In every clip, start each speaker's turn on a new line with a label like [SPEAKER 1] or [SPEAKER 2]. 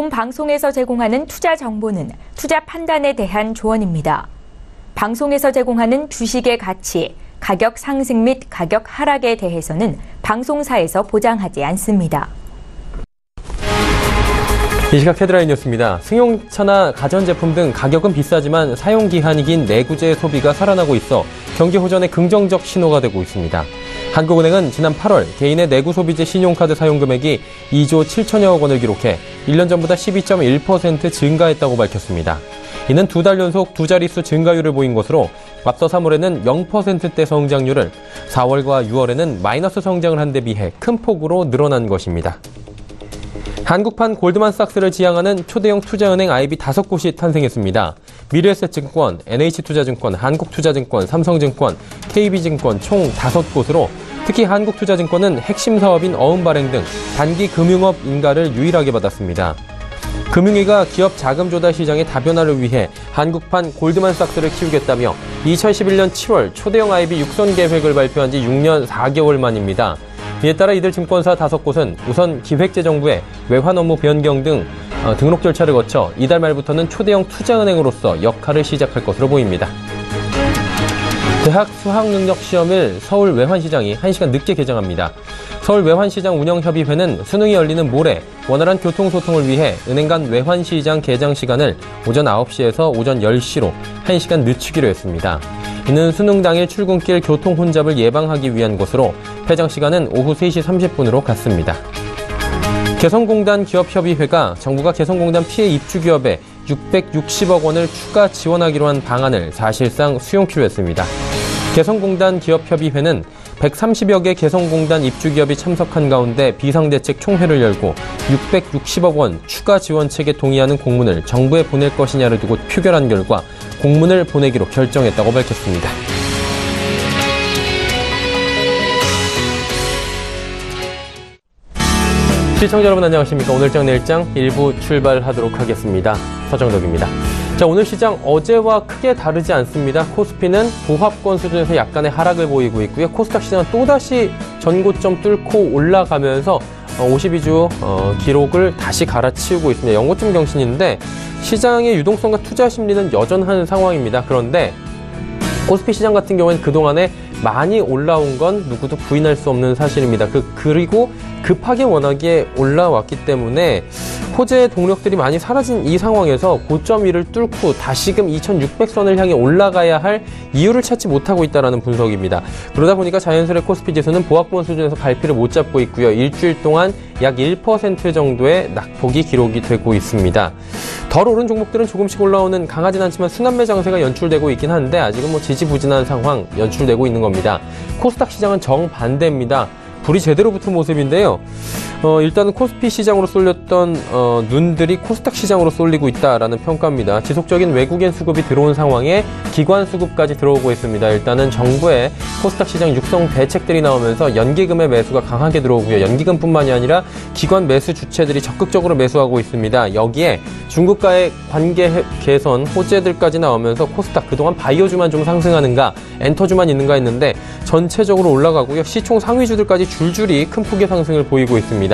[SPEAKER 1] 본 방송에서 제공하는 투자 정보는 투자 판단에 대한 조언입니다. 방송에서 제공하는 주식의 가치, 가격 상승 및 가격 하락에 대해서는 방송사에서 보장하지 않습니다.
[SPEAKER 2] 이 시각 헤드라인 뉴스입니다. 승용차나 가전제품 등 가격은 비싸지만 사용기한이 긴 내구재 소비가 살아나고 있어 경기 호전에 긍정적 신호가 되고 있습니다. 한국은행은 지난 8월 개인의 내구 소비재 신용카드 사용 금액이 2조 7천여억 원을 기록해 1년 전보다 12.1% 증가했다고 밝혔습니다. 이는 두 달 연속 두 자릿수 증가율을 보인 것으로 앞서 3월에는 0%대 성장률을, 4월과 6월에는 마이너스 성장을 한 데 비해 큰 폭으로 늘어난 것입니다. 한국판 골드만삭스를 지향하는 초대형 투자은행 IB 5곳이 탄생했습니다. 미래에셋증권, NH투자증권, 한국투자증권, 삼성증권, KB증권 총 5곳으로 특히 한국투자증권은 핵심 사업인 어음발행 등 단기 금융업 인가를 유일하게 받았습니다. 금융위가 기업 자금 조달 시장의 다변화를 위해 한국판 골드만삭스를 키우겠다며 2011년 7월 초대형 IB 육선 계획을 발표한 지 6년 4개월 만입니다. 이에 따라 이들 증권사 5곳은 우선 기획재정부에 외환 업무 변경 등 등록 절차를 거쳐 이달 말부터는 초대형 투자은행으로서 역할을 시작할 것으로 보입니다. 대학 수학능력시험을 서울 외환시장이 1시간 늦게 개장합니다. 서울 외환시장 운영협의회는 수능이 열리는 모레 원활한 교통소통을 위해 은행 간 외환시장 개장 시간을 오전 9시에서 오전 10시로 1시간 늦추기로 했습니다. 이는 수능 당일 출근길 교통 혼잡을 예방하기 위한 것으로 폐장 시간은 오후 3시 30분으로 같습니다. 개성공단 기업협의회가 정부가 개성공단 피해 입주기업에 660억 원을 추가 지원하기로 한 방안을 사실상 수용키로 했습니다. 개성공단 기업협의회는 130여 개 개성공단 입주기업이 참석한 가운데 비상대책 총회를 열고 660억 원 추가 지원책에 동의하는 공문을 정부에 보낼 것이냐를 두고 표결한 결과 공문을 보내기로 결정했다고 밝혔습니다. 시청자 여러분 안녕하십니까. 오늘장 내일장 1부 출발하도록 하겠습니다. 서정덕입니다. 자, 오늘 시장 어제와 크게 다르지 않습니다. 코스피는 보합권 수준에서 약간의 하락을 보이고 있고요. 코스닥 시장은 또다시 전고점 뚫고 올라가면서 52주 기록을 다시 갈아치우고 있습니다. 연고점 경신인데 시장의 유동성과 투자 심리는 여전한 상황입니다. 그런데 코스피 시장 같은 경우에는 그동안에 많이 올라온 건 누구도 부인할 수 없는 사실입니다. 그리고 급하게 워낙에 올라왔기 때문에 호재의 동력들이 많이 사라진 이 상황에서 고점 위를 뚫고 다시금 2600선을 향해 올라가야 할 이유를 찾지 못하고 있다는 분석입니다. 그러다 보니까 자연스레 코스피 지수는 보합권 수준에서 갈피를 못 잡고 있고요. 일주일 동안 약 1% 정도의 낙폭이 기록이 되고 있습니다. 덜 오른 종목들은 조금씩 올라오는 강하진 않지만 순환매 장세가 연출되고 있긴 한데 아직은 지지부진한 상황 연출되고 있는 겁니다. 코스닥 시장은 정반대입니다. 불이 제대로 붙은 모습인데요. 일단은 코스피 시장으로 쏠렸던 눈들이 코스닥 시장으로 쏠리고 있다라는 평가입니다. 지속적인 외국인 수급이 들어온 상황에 기관 수급까지 들어오고 있습니다. 일단은 정부의 코스닥 시장 육성 대책들이 나오면서 연기금의 매수가 강하게 들어오고요. 연기금뿐만이 아니라 기관 매수 주체들이 적극적으로 매수하고 있습니다. 여기에 중국과의 관계 개선 호재들까지 나오면서 코스닥 그동안 바이오주만 좀 상승하는가 엔터주만 있는가 했는데 전체적으로 올라가고요. 시총 상위주들까지 줄줄이 큰 폭의 상승을 보이고 있습니다.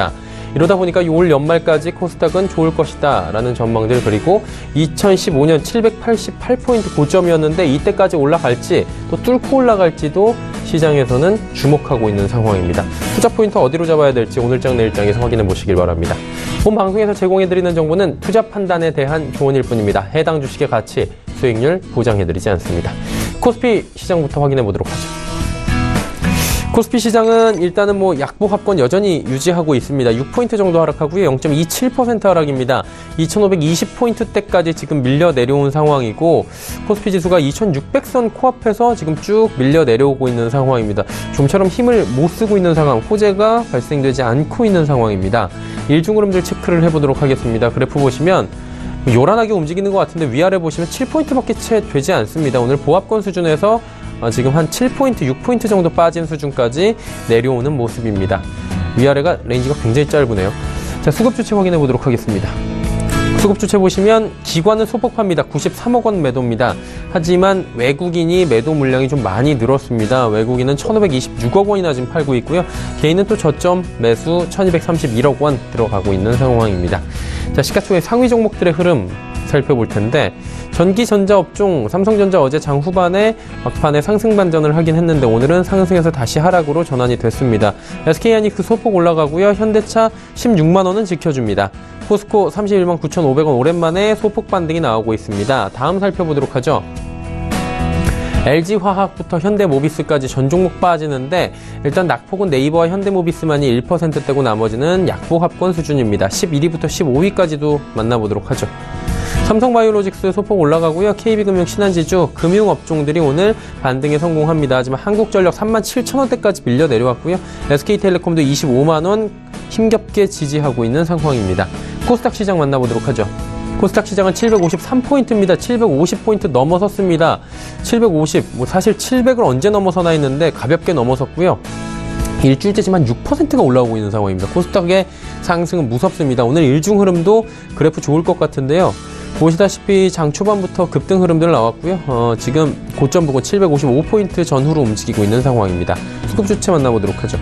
[SPEAKER 2] 이러다 보니까 올 연말까지 코스닥은 좋을 것이다 라는 전망들, 그리고 2015년 788포인트 고점이었는데 이때까지 올라갈지 또 뚫고 올라갈지도 시장에서는 주목하고 있는 상황입니다. 투자 포인트 어디로 잡아야 될지 오늘장 내일장에서 확인해 보시길 바랍니다. 본 방송에서 제공해드리는 정보는 투자 판단에 대한 조언일 뿐입니다. 해당 주식의 가치, 수익률 보장해드리지 않습니다. 코스피 시장부터 확인해 보도록 하죠. 코스피 시장은 일단은 약보합권 여전히 유지하고 있습니다. 6포인트 정도 하락하고요. 0.27% 하락입니다. 2520포인트대까지 지금 밀려 내려온 상황이고 코스피 지수가 2600선 코앞에서 지금 쭉 밀려 내려오고 있는 상황입니다. 좀처럼 힘을 못 쓰고 있는 상황, 호재가 발생되지 않고 있는 상황입니다. 일중 흐름들 체크를 해보도록 하겠습니다. 그래프 보시면 요란하게 움직이는 것 같은데 위아래 보시면 7포인트밖에 채 되지 않습니다. 오늘 보합권 수준에서 지금 한 7포인트, 6포인트 정도 빠진 수준까지 내려오는 모습입니다. 위아래가 레인지가 굉장히 짧으네요. 자, 수급 주체 확인해 보도록 하겠습니다. 수급 주체 보시면 기관은 소폭파입니다. 93억 원 매도입니다. 하지만 외국인이 매도 물량이 좀 많이 늘었습니다. 외국인은 1,526억 원이나 지금 팔고 있고요. 개인은 또 저점 매수 1,231억 원 들어가고 있는 상황입니다. 자, 시가총액 상위 종목들의 흐름 살펴볼 텐데, 전기전자 업종 삼성전자 어제 장 후반에 막판에 상승 반전을 하긴 했는데 오늘은 상승해서 다시 하락으로 전환이 됐습니다. SK하이닉스 소폭 올라가고요. 현대차 16만 원은 지켜줍니다. 포스코 31만 9,500원 오랜만에 소폭 반등이 나오고 있습니다. 다음 살펴보도록 하죠. LG화학부터 현대모비스까지 전 종목 빠지는데 일단 낙폭은 네이버와 현대모비스만이 1%대고 나머지는 약보합권 수준입니다. 11위부터 15위까지도 만나보도록 하죠. 삼성바이오로직스 소폭 올라가고요. KB금융, 신한지주, 금융업종들이 오늘 반등에 성공합니다. 하지만 한국전력 37,000원대까지 밀려 내려왔고요. SK텔레콤도 25만 원 힘겹게 지지하고 있는 상황입니다. 코스닥 시장 만나보도록 하죠. 코스닥 시장은 753포인트입니다. 750포인트 넘어섰습니다. 750, 사실 700을 언제 넘어서나 했는데 가볍게 넘어섰고요. 일주일째지만 6%가 올라오고 있는 상황입니다. 코스닥의 상승은 무섭습니다. 오늘 일중 흐름도 그래프 좋을 것 같은데요. 보시다시피 장 초반부터 급등 흐름들 나왔고요. 지금 고점 부근 755포인트 전후로 움직이고 있는 상황입니다. 수급 주체 만나보도록 하죠.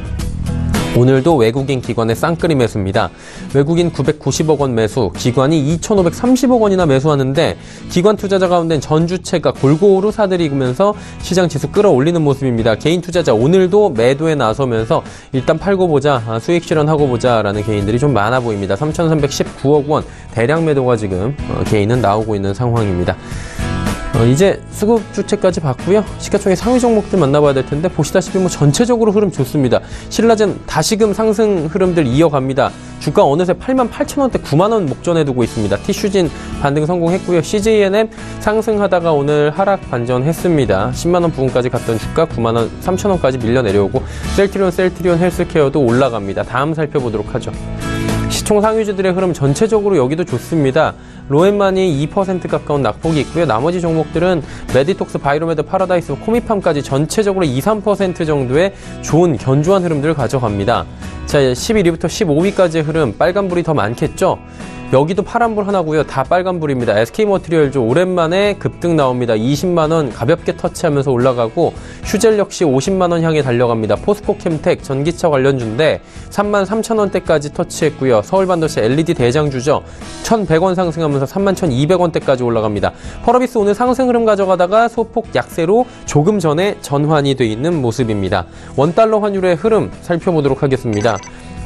[SPEAKER 2] 오늘도 외국인 기관의 쌍끌이 매수입니다. 외국인 990억 원 매수, 기관이 2,530억 원이나 매수하는데 기관 투자자 가운데는 전 주체가 골고루 사들이면서 시장 지수 끌어올리는 모습입니다. 개인 투자자 오늘도 매도에 나서면서 일단 팔고 보자, 수익 실현하고 보자라는 개인들이 좀 많아 보입니다. 3,319억 원 대량 매도가 지금 개인은 나오고 있는 상황입니다. 이제 수급 주체까지 봤고요. 시가총액 상위 종목들 만나봐야 될 텐데 보시다시피 전체적으로 흐름 좋습니다. 신라젠 다시금 상승 흐름들 이어갑니다. 주가 어느새 88,000원대 9만 원 목전에 두고 있습니다. 티슈진 반등 성공했고요. CJNM 상승하다가 오늘 하락 반전했습니다. 10만 원 부근까지 갔던 주가 9만 원 3,000원까지 밀려 내려오고 셀트리온 헬스케어도 올라갑니다. 다음 살펴보도록 하죠. 시총 상위주들의 흐름 전체적으로 여기도 좋습니다. 로엔만이 2% 가까운 낙폭이 있고요. 나머지 종목들은 메디톡스, 바이로메드, 파라다이스, 코미팜까지 전체적으로 2, 3% 정도의 좋은 견조한 흐름들을 가져갑니다. 자, 11위부터 15위까지의 흐름, 빨간불이 더 많겠죠? 여기도 파란불 하나고요. 다 빨간불입니다. SK머티리얼즈 오랜만에 급등 나옵니다. 20만 원 가볍게 터치하면서 올라가고 휴젤 역시 50만 원 향해 달려갑니다. 포스코캠텍 전기차 관련주인데 33,000원대까지 터치했고요. 서울반도체 LED 대장주죠. 1,100원 상승하면서 31,200원대까지 올라갑니다. 펄어비스 오늘 상승 흐름 가져가다가 소폭 약세로 조금 전에 전환이 돼 있는 모습입니다. 원달러 환율의 흐름 살펴보도록 하겠습니다.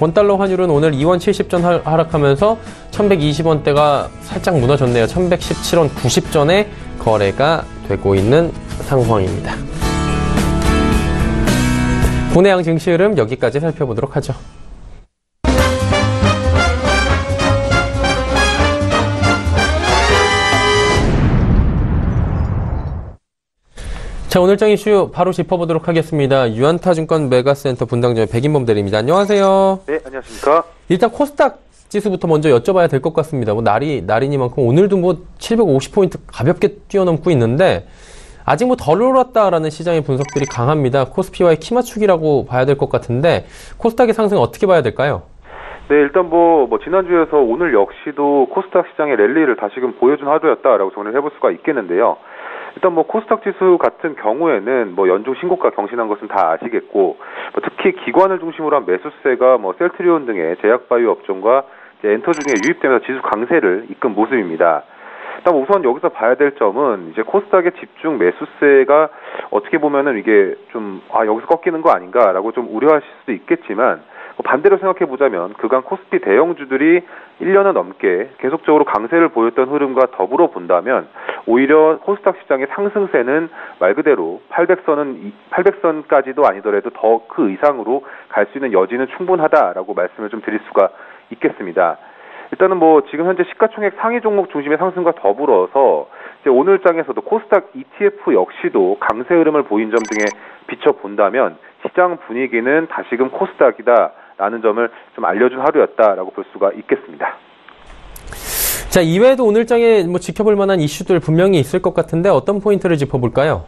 [SPEAKER 2] 원달러 환율은 오늘 2원 70전 하락하면서 1120원대가 살짝 무너졌네요. 1117원 90전에 거래가 되고 있는 상황입니다. 국내양 증시 흐름 여기까지 살펴보도록 하죠. 자, 오늘장 이슈 바로 짚어보도록 하겠습니다. 유안타증권 메가센터 분당점의 백인범 대리입니다. 안녕하세요.
[SPEAKER 3] 네, 안녕하십니까.
[SPEAKER 2] 일단 코스닥 지수부터 먼저 여쭤봐야 될 것 같습니다. 날이니만큼 오늘도 750포인트 가볍게 뛰어넘고 있는데 아직 덜 올랐다라는 시장의 분석들이 강합니다. 코스피와의 키 맞추기라고 봐야 될 것 같은데 코스닥의 상승 어떻게 봐야 될까요?
[SPEAKER 3] 네, 일단 지난주에서 오늘 역시도 코스닥 시장의 랠리를 다시금 보여준 하루였다라고 정리를 해볼 수가 있겠는데요. 일단 코스닥 지수 같은 경우에는 연중 신고가 경신한 것은 다 아시겠고, 특히 기관을 중심으로 한 매수세가 셀트리온 등의 제약바이오 업종과 엔터주 중에 유입되면서 지수 강세를 이끈 모습입니다. 일단 우선 여기서 봐야 될 점은 이제 코스닥의 집중 매수세가 어떻게 보면은 이게 좀 여기서 꺾이는 거 아닌가라고 좀 우려하실 수도 있겠지만, 반대로 생각해 보자면 그간 코스피 대형주들이 1년을 넘게 계속적으로 강세를 보였던 흐름과 더불어 본다면 오히려 코스닥 시장의 상승세는 말 그대로 800선까지도 아니더라도 더 그 이상으로 갈 수 있는 여지는 충분하다라고 말씀을 좀 드릴 수가 있겠습니다. 일단은 지금 현재 시가총액 상위 종목 중심의 상승과 더불어서 이제 오늘장에서도 코스닥 ETF 역시도 강세 흐름을 보인 점 등에 비춰본다면 시장 분위기는 다시금 코스닥이다라는 점을 좀 알려준 하루였다라고 볼 수가 있겠습니다.
[SPEAKER 2] 자, 이외에도 오늘장에 지켜볼 만한 이슈들 분명히 있을 것 같은데 어떤 포인트를 짚어볼까요?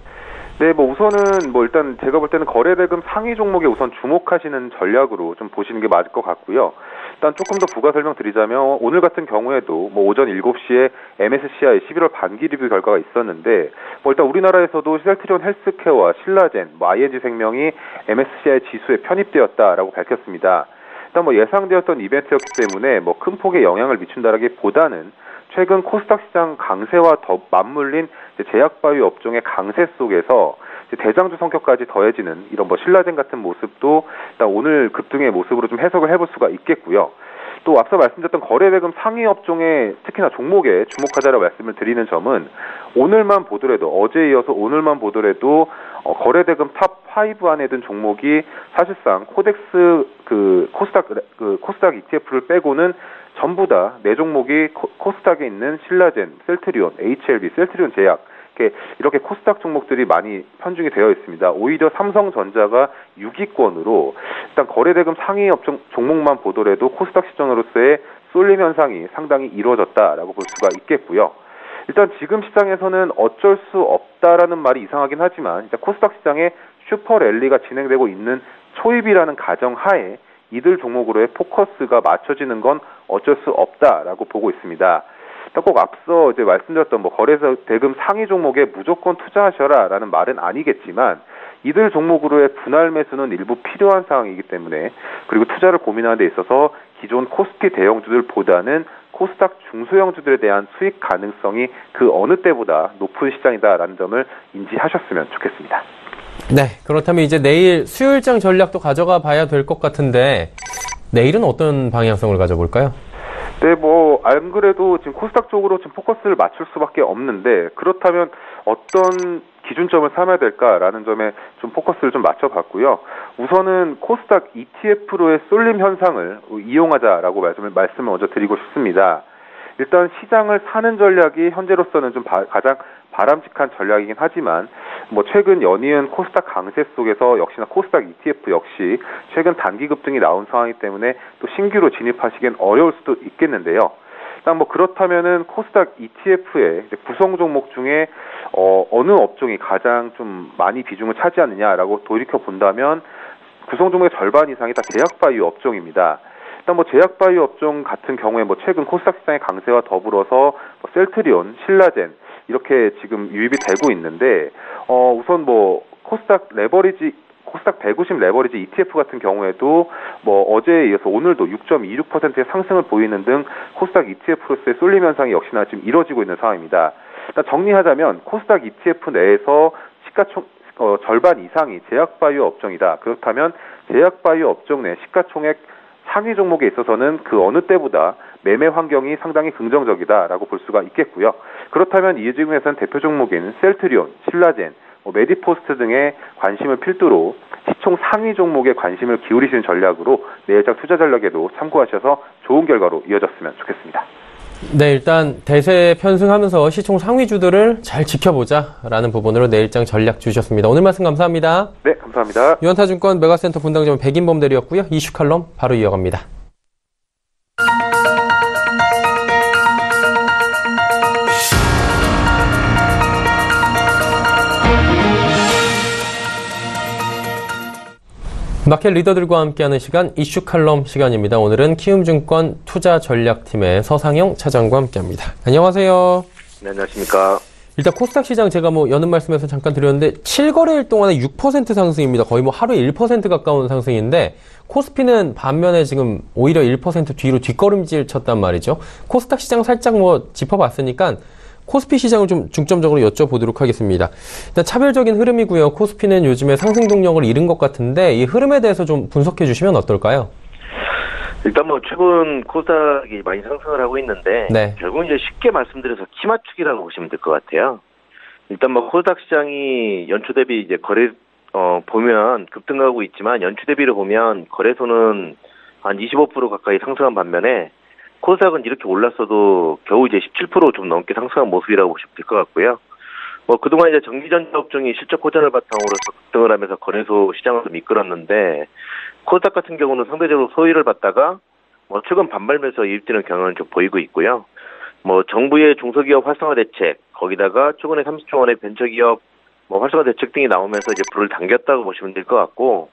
[SPEAKER 3] 네, 우선은 일단 제가 볼 때는 거래대금 상위 종목에 우선 주목하시는 전략으로 좀 보시는 게 맞을 것 같고요. 일단 조금 더 부가 설명드리자면 오늘 같은 경우에도 뭐 오전 7시에 MSCI 11월 반기 리뷰 결과가 있었는데 뭐 일단 우리나라에서도 셀트리온 헬스케어와 신라젠, 뭐 ING생명이 MSCI 지수에 편입되었다라고 밝혔습니다. 일단 뭐 예상되었던 이벤트였기 때문에 뭐 큰 폭의 영향을 미친다라기보다는 최근 코스닥 시장 강세와 더 맞물린 제약바이오 업종의 강세 속에서 대장주 성격까지 더해지는 이런 뭐 신라젠 같은 모습도 일단 오늘 급등의 모습으로 좀 해석을 해볼 수가 있겠고요. 또 앞서 말씀드렸던 거래대금 상위 업종의 특히나 종목에 주목하자라고 말씀을 드리는 점은 오늘만 보더라도 어제에 이어서 오늘만 보더라도 거래대금 탑 5 안에 든 종목이 사실상 코덱스 코스닥 ETF를 빼고는 전부 다 네 종목이 코스닥에 있는 신라젠, 셀트리온, HLB, 셀트리온 제약 이렇게 코스닥 종목들이 많이 편중이 되어 있습니다. 오히려 삼성전자가 6위권으로 일단 거래대금 상위 업종 종목만 보더라도 코스닥 시장으로서의 쏠림 현상이 상당히 이루어졌다라고 볼 수가 있겠고요. 일단 지금 시장에서는 어쩔 수 없다라는 말이 이상하긴 하지만 일단 코스닥 시장에 슈퍼 랠리가 진행되고 있는 초입이라는 가정하에 이들 종목으로의 포커스가 맞춰지는 건 어쩔 수 없다라고 보고 있습니다. 꼭 앞서 이제 말씀드렸던 뭐 거래대금 상위 종목에 무조건 투자하셔라라는 말은 아니겠지만 이들 종목으로의 분할 매수는 일부 필요한 상황이기 때문에 그리고 투자를 고민하는 데 있어서 기존 코스피 대형주들보다는 코스닥 중소형주들에 대한 수익 가능성이 그 어느 때보다 높은 시장이다라는 점을 인지하셨으면 좋겠습니다.
[SPEAKER 2] 네, 그렇다면 이제 내일 수요일장 전략도 가져가 봐야 될 것 같은데 내일은 어떤 방향성을 가져볼까요?
[SPEAKER 3] 네, 안 그래도 지금 코스닥 쪽으로 지금 포커스를 맞출 수밖에 없는데 그렇다면 어떤 기준점을 삼아야 될까라는 점에 좀 포커스를 좀 맞춰봤고요. 우선은 코스닥 ETF로의 쏠림 현상을 이용하자라고 말씀을 먼저 드리고 싶습니다. 일단 시장을 사는 전략이 현재로서는 좀 가장 바람직한 전략이긴 하지만 뭐 최근 연이은 코스닥 강세 속에서 역시나 코스닥 ETF 역시 최근 단기 급등이 나온 상황이기 때문에 또 신규로 진입하시기엔 어려울 수도 있겠는데요. 일단 뭐 그렇다면은 코스닥 ETF의 구성 종목 중에 어느 업종이 가장 좀 많이 비중을 차지하느냐라고 돌이켜 본다면 구성 종목의 절반 이상이 다 제약바이오 업종입니다. 일단 뭐 제약바이오 업종 같은 경우에 뭐 최근 코스닥 시장의 강세와 더불어서 셀트리온, 신라젠 이렇게 지금 유입이 되고 있는데 우선 뭐 코스닥 150 레버리지 ETF 같은 경우에도 뭐 어제에 이어서 오늘도 6.26%의 상승을 보이는 등 코스닥 ETF로서의 쏠림 현상이 역시나 지금 이뤄지고 있는 상황입니다. 일단 정리하자면 코스닥 ETF 내에서 시가총 절반 이상이 제약바이오 업종이다. 그렇다면 제약바이오 업종 내 시가총액 상위 종목에 있어서는 그 어느 때보다 매매 환경이 상당히 긍정적이다라고 볼 수가 있겠고요. 그렇다면 이 중에서는 대표 종목인 셀트리온, 신라젠, 메디포스트 등의 관심을 필두로 시총 상위 종목에 관심을 기울이시는 전략으로 내일장 투자 전략에도 참고하셔서 좋은 결과로 이어졌으면 좋겠습니다.
[SPEAKER 2] 네, 일단 대세 편승하면서 시총 상위주들을 잘 지켜보자라는 부분으로 내일장 전략 주셨습니다. 오늘 말씀 감사합니다.
[SPEAKER 3] 네, 감사합니다.
[SPEAKER 2] 유한타증권 메가센터 분당점 백인범 대리였고요. 이슈 칼럼 바로 이어갑니다. 마켓 리더들과 함께하는 시간 이슈 칼럼 시간입니다. 오늘은 키움증권 투자전략팀의 서상영 차장과 함께합니다. 안녕하세요.
[SPEAKER 4] 네, 안녕하십니까.
[SPEAKER 2] 일단 코스닥 시장 제가 여는 말씀에서 잠깐 드렸는데 7거래일 동안에 6% 상승입니다. 거의 하루에 1% 가까운 상승인데 코스피는 반면에 지금 오히려 1% 뒤로 뒷걸음질 쳤단 말이죠. 코스닥 시장 살짝 짚어봤으니까 코스피 시장을 좀 중점적으로 여쭤보도록 하겠습니다. 일단 차별적인 흐름이고요. 코스피는 요즘에 상승 동력을 잃은 것 같은데 이 흐름에 대해서 좀 분석해 주시면 어떨까요?
[SPEAKER 4] 일단 최근 코스닥이 많이 상승을 하고 있는데
[SPEAKER 2] 네.
[SPEAKER 4] 결국 이제 쉽게 말씀드려서 키 맞추기라고 보시면 될 것 같아요. 일단 코스닥 시장이 연초 대비 이제 거래 보면 급등하고 있지만 연초 대비를 보면 거래소는 한 25% 가까이 상승한 반면에 코스닥은 이렇게 올랐어도 겨우 이제 17% 좀 넘게 상승한 모습이라고 보시면 될 것 같고요. 그동안 이제 전기전자 업종이 실적 호전을 바탕으로 급등을 하면서 거래소 시장을 좀 이끌었는데 코스닥 같은 경우는 상대적으로 소위를 받다가 최근 반발면서 이입되는 경향을 좀 보이고 있고요. 정부의 중소기업 활성화 대책, 거기다가 최근에 30조 원의 벤처기업 활성화 대책 등이 나오면서 이제 불을 당겼다고 보시면 될 것 같고,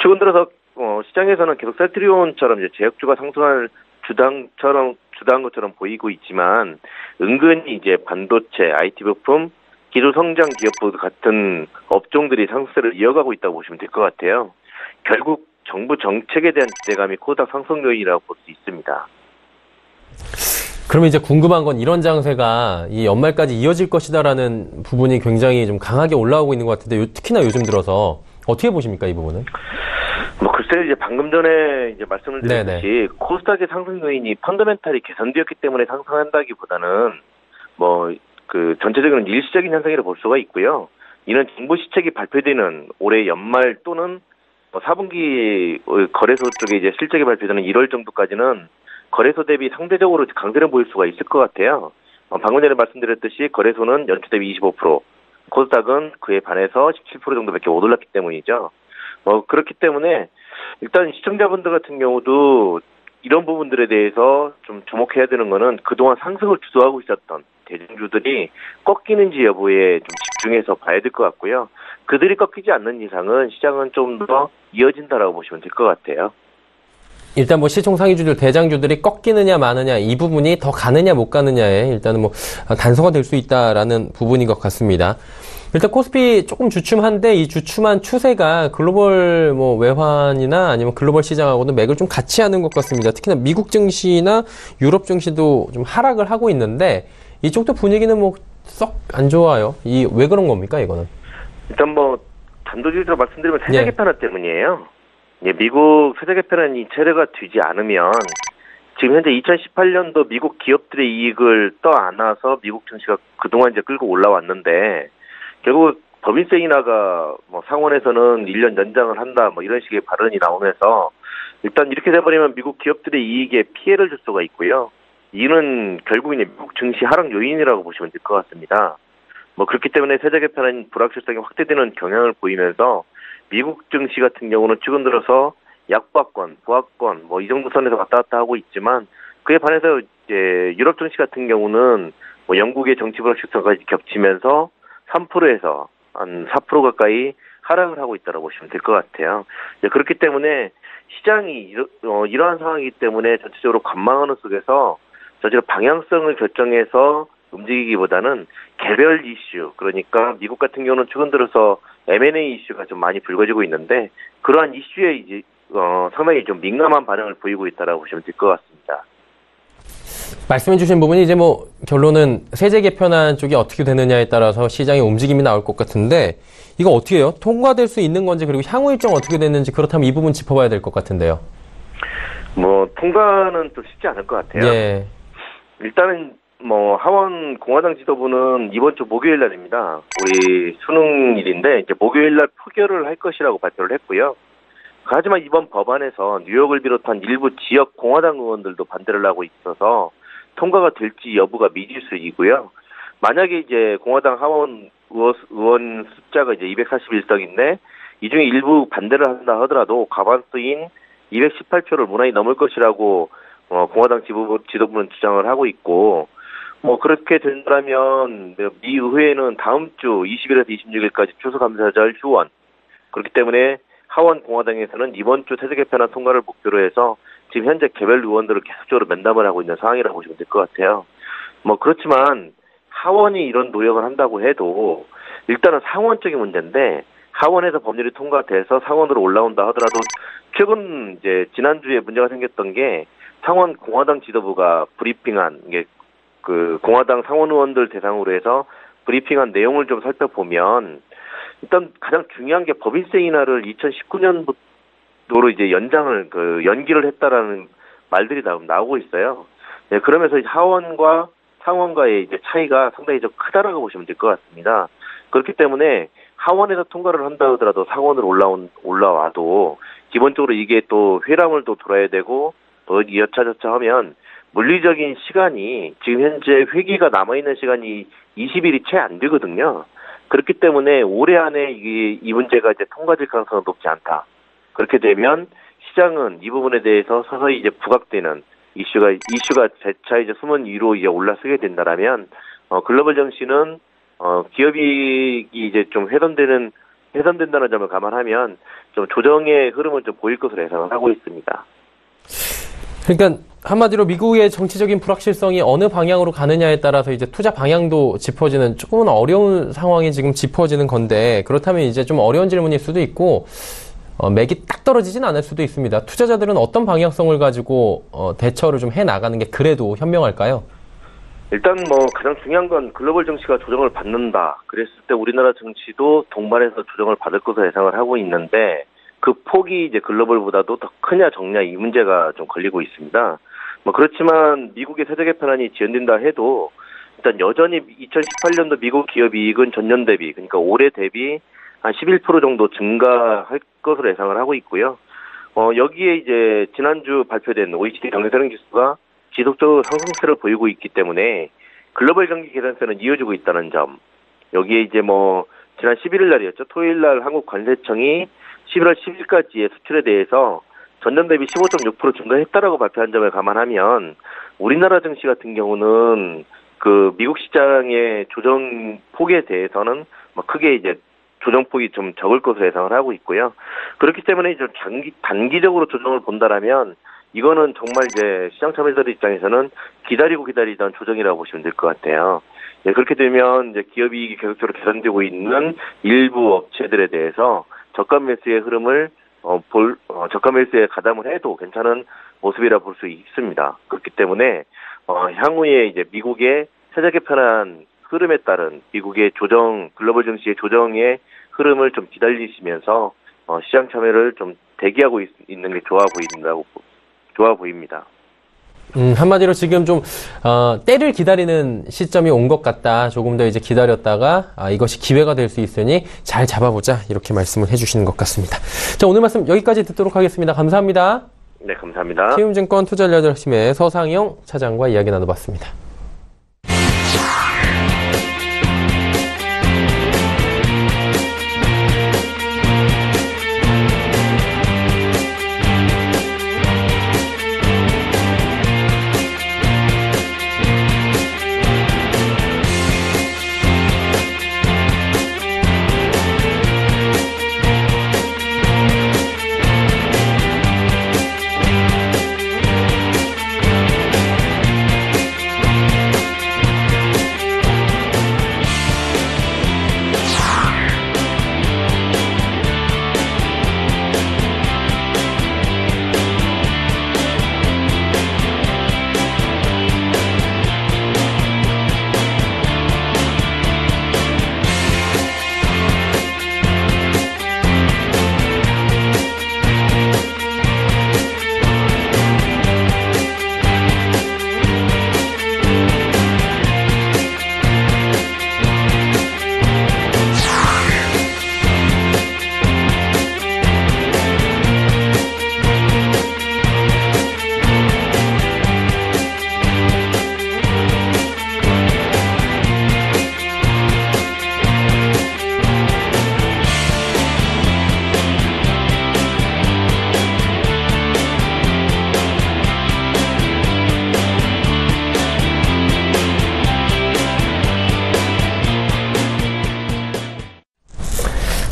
[SPEAKER 4] 최근 들어서 시장에서는 계속 셀트리온처럼 이제 제약주가 상승할 주당 것처럼 보이고 있지만 은근히 이제 반도체, IT 부품, 기술 성장 기업 같은 업종들이 상승세를 이어가고 있다고 보시면 될 것 같아요. 결국 정부 정책에 대한 기대감이 코스닥 상승 요인이라고 볼 수 있습니다.
[SPEAKER 2] 그러면 이제 궁금한 건 이런 장세가 이 연말까지 이어질 것이다라는 부분이 굉장히 좀 강하게 올라오고 있는 것 같은데 특히나 요즘 들어서 어떻게 보십니까, 이 부분은?
[SPEAKER 4] 글쎄요, 이제 방금 전에 이제 말씀을 드렸듯이
[SPEAKER 2] 네네.
[SPEAKER 4] 코스닥의 상승 요인이 펀더멘탈이 개선되었기 때문에 상승한다기보다는 전체적인 일시적인 현상이라고 볼 수가 있고요. 이는 정부 시책이 발표되는 올해 연말 또는 4분기 거래소 쪽에 이제 실적이 발표되는 1월 정도까지는 거래소 대비 상대적으로 강세를 보일 수가 있을 것 같아요. 방금 전에 말씀드렸듯이 거래소는 연초 대비 25%, 코스닥은 그에 반해서 17% 정도밖에 못 올랐기 때문이죠. 그렇기 때문에 일단 시청자분들 같은 경우도 이런 부분들에 대해서 좀 주목해야 되는 거는 그동안 상승을 주도하고 있었던 대중주들이 꺾이는지 여부에 좀 집중해서 봐야 될 것 같고요. 그들이 꺾이지 않는 이상은 시장은 좀 더 이어진다라고 보시면 될 것 같아요.
[SPEAKER 2] 일단 뭐 시총 상위주들, 대장주들이 꺾이느냐 마느냐 이 부분이 더 가느냐 못 가느냐에 일단은 뭐 단서가 될 수 있다라는 부분인 것 같습니다. 일단 코스피 조금 주춤한데 이 주춤한 추세가 글로벌 뭐 외환이나 아니면 글로벌 시장하고는 맥을 좀 같이 하는 것 같습니다. 특히나 미국 증시나 유럽 증시도 좀 하락을 하고 있는데 이쪽도 분위기는 뭐 썩 안 좋아요. 왜 그런 겁니까, 이거는?
[SPEAKER 4] 일단 단도직입적으로 말씀드리면 세제 개편안 때문이에요. 미국 세제 개편안이 체례가 되지 않으면 지금 현재 2018년도 미국 기업들의 이익을 떠안아서 미국 증시가 그동안 이제 끌고 올라왔는데 결국 법인세 인하가 상원에서는 1년 연장을 한다 이런 식의 발언이 나오면서 일단 이렇게 돼버리면 미국 기업들의 이익에 피해를 줄 수가 있고요. 이는 결국 이제 미국 증시 하락 요인이라고 보시면 될 것 같습니다. 그렇기 때문에 세제 개편안 불확실성이 확대되는 경향을 보이면서 미국 증시 같은 경우는 최근 들어서 약보합권, 보합권 이 정도 선에서 왔다 갔다 하고 있지만 그에 반해서 이제 유럽 증시 같은 경우는 영국의 정치 불확실성까지 겹치면서 3%에서 한 4% 가까이 하락을 하고 있다고 보시면 될 것 같아요. 그렇기 때문에 시장이 이러한 상황이기 때문에 전체적으로 관망하는 속에서 전체로 방향성을 결정해서 움직이기보다는 개별 이슈, 그러니까 미국 같은 경우는 최근 들어서 M&A 이슈가 좀 많이 불거지고 있는데 그러한 이슈에 이제 상당히 좀 민감한 반응을 보이고 있다라고 보시면 될 것 같습니다.
[SPEAKER 2] 말씀해 주신 부분이 이제 결론은 세제 개편안 쪽이 어떻게 되느냐에 따라서 시장의 움직임이 나올 것 같은데 이거 어떻게 해요? 통과될 수 있는 건지 그리고 향후 일정 어떻게 됐는지 그렇다면 이 부분 짚어봐야 될 것 같은데요.
[SPEAKER 4] 통과는 또 쉽지 않을 것 같아요.
[SPEAKER 2] 예.
[SPEAKER 4] 일단은 하원 공화당 지도부는 이번 주 목요일 날입니다. 우리 수능일인데 이제 목요일 날 표결을 할 것이라고 발표를 했고요. 하지만 이번 법안에서 뉴욕을 비롯한 일부 지역 공화당 의원들도 반대를 하고 있어서 통과가 될지 여부가 미지수이고요. 만약에 이제 공화당 하원 의원 숫자가 이제 241석인데 이 중에 일부 반대를 한다 하더라도 과반수인 218표를 무난히 넘을 것이라고 공화당 지도부는 주장을 하고 있고 그렇게 된다면 미 의회는 다음 주 20일에서 26일까지 추수감사절 휴원. 그렇기 때문에 하원 공화당에서는 이번 주 세제 개편안 통과를 목표로 해서 지금 현재 개별 의원들을 계속적으로 면담을 하고 있는 상황이라고 보시면 될 것 같아요. 그렇지만 하원이 이런 노력을 한다고 해도 일단은 상원적인 문제인데 하원에서 법률이 통과돼서 상원으로 올라온다 하더라도 최근 이제 지난주에 문제가 생겼던 게 상원 공화당 지도부가 브리핑한 공화당 상원 의원들 대상으로 해서 브리핑한 내용을 좀 살펴보면 일단 가장 중요한 게 법인세 인하를 2019년도로 이제 연기를 했다라는 말들이 나오고 있어요. 네, 그러면서 하원과 상원과의 이제 차이가 상당히 좀 크다라고 보시면 될 것 같습니다. 그렇기 때문에 하원에서 통과를 한다 하더라도 상원으로 올라와도 기본적으로 이게 또 회람을 또 돌아야 되고 또 여차저차 하면 물리적인 시간이 지금 현재 회기가 남아있는 시간이 20일이 채 안 되거든요. 그렇기 때문에 올해 안에 이 문제가 이제 통과될 가능성은 높지 않다. 그렇게 되면 시장은 이 부분에 대해서 서서히 이제 부각되는 이슈가 재차 이제 숨은 위로 이제 올라서게 된다라면 글로벌 증시는 기업이익이 이제 좀 훼손되는 개선된다는 점을 감안하면 좀 조정의 흐름은 좀 보일 것으로 예상을 하고 있습니다.
[SPEAKER 2] 그러니까 한마디로 미국의 정치적인 불확실성이 어느 방향으로 가느냐에 따라서 이제 투자 방향도 짚어지는 조금은 어려운 상황이 지금 짚어지는 건데, 그렇다면 이제 좀 어려운 질문일 수도 있고 맥이 딱 떨어지진 않을 수도 있습니다. 투자자들은 어떤 방향성을 가지고 대처를 좀 해나가는 게 그래도 현명할까요?
[SPEAKER 4] 일단 가장 중요한 건 글로벌 정치가 조정을 받는다. 그랬을 때 우리나라 정치도 동반해서 조정을 받을 것으로 예상을 하고 있는데, 그 폭이 이제 글로벌보다도 더 크냐 적냐 이 문제가 좀 걸리고 있습니다. 그렇지만 미국의 세제 개편안이 지연된다 해도 일단 여전히 2018년도 미국 기업 이익은 전년 대비, 그러니까 올해 대비 한 11% 정도 증가할 것으로 예상을 하고 있고요. 여기에 이제 지난주 발표된 OECD 경제성장 지수가 지속적으로 상승세를 보이고 있기 때문에 글로벌 경기 개선세는 이어지고 있다는 점. 여기에 이제 지난 11일 날이었죠. 토요일 날 한국 관세청이 11월 10일까지의 수출에 대해서 전년 대비 15.6% 증가했다라고 발표한 점을 감안하면 우리나라 증시 같은 경우는 그 미국 시장의 조정 폭에 대해서는 크게 이제 조정폭이 좀 적을 것으로 예상을 하고 있고요. 그렇기 때문에 좀 단기적으로 조정을 본다라면 이거는 정말 이제 시장 참여자들 입장에서는 기다리던 조정이라고 보시면 될 것 같아요. 예, 그렇게 되면 이제 기업이익이 계속적으로 개선되고 있는 일부 업체들에 대해서 저가 매수의 흐름을 저가 매수에 가담을 해도 괜찮은 모습이라 볼 수 있습니다. 그렇기 때문에 향후에 이제 미국의 세제 개편안 흐름에 따른 미국의 조정, 글로벌 증시의 조정의 흐름을 좀 기다리시면서 시장 참여를 좀 대기하고 있는 게 좋아 보입니다.
[SPEAKER 2] 한마디로 지금 좀 때를 기다리는 시점이 온 것 같다. 조금 더 이제 기다렸다가 이것이 기회가 될 수 있으니 잘 잡아보자. 이렇게 말씀을 해주시는 것 같습니다. 자, 오늘 말씀 여기까지 듣도록 하겠습니다. 감사합니다.
[SPEAKER 4] 네, 감사합니다.
[SPEAKER 2] 키움증권 투자전략팀의 서상용 차장과 이야기 나눠봤습니다.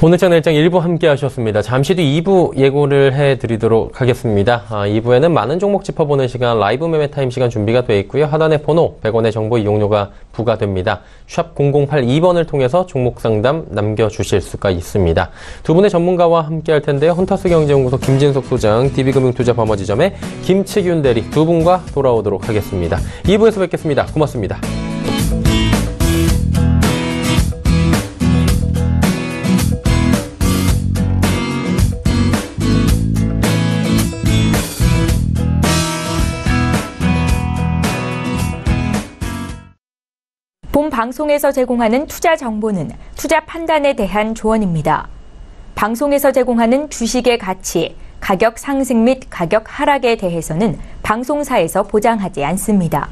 [SPEAKER 2] 오늘 장일장 1부 함께 하셨습니다. 잠시 뒤 2부 예고를 해드리도록 하겠습니다. 2부에는 많은 종목 짚어보는 시간, 라이브 매매 타임 시간 준비가 되어 있고요. 하단의 번호, 100원의 정보 이용료가 부과됩니다. 샵 0082번을 통해서 종목 상담 남겨주실 수가 있습니다. 두 분의 전문가와 함께 할 텐데요. 헌터스 경제연구소 김진석 소장, DB금융투자버머지점의 김치균 대리 두 분과 돌아오도록 하겠습니다. 2부에서 뵙겠습니다. 고맙습니다.
[SPEAKER 1] 본 방송에서 제공하는 투자 정보는 투자 판단에 대한 조언입니다. 방송에서 제공하는 주식의 가치, 가격 상승 및 가격 하락에 대해서는 방송사에서 보장하지 않습니다.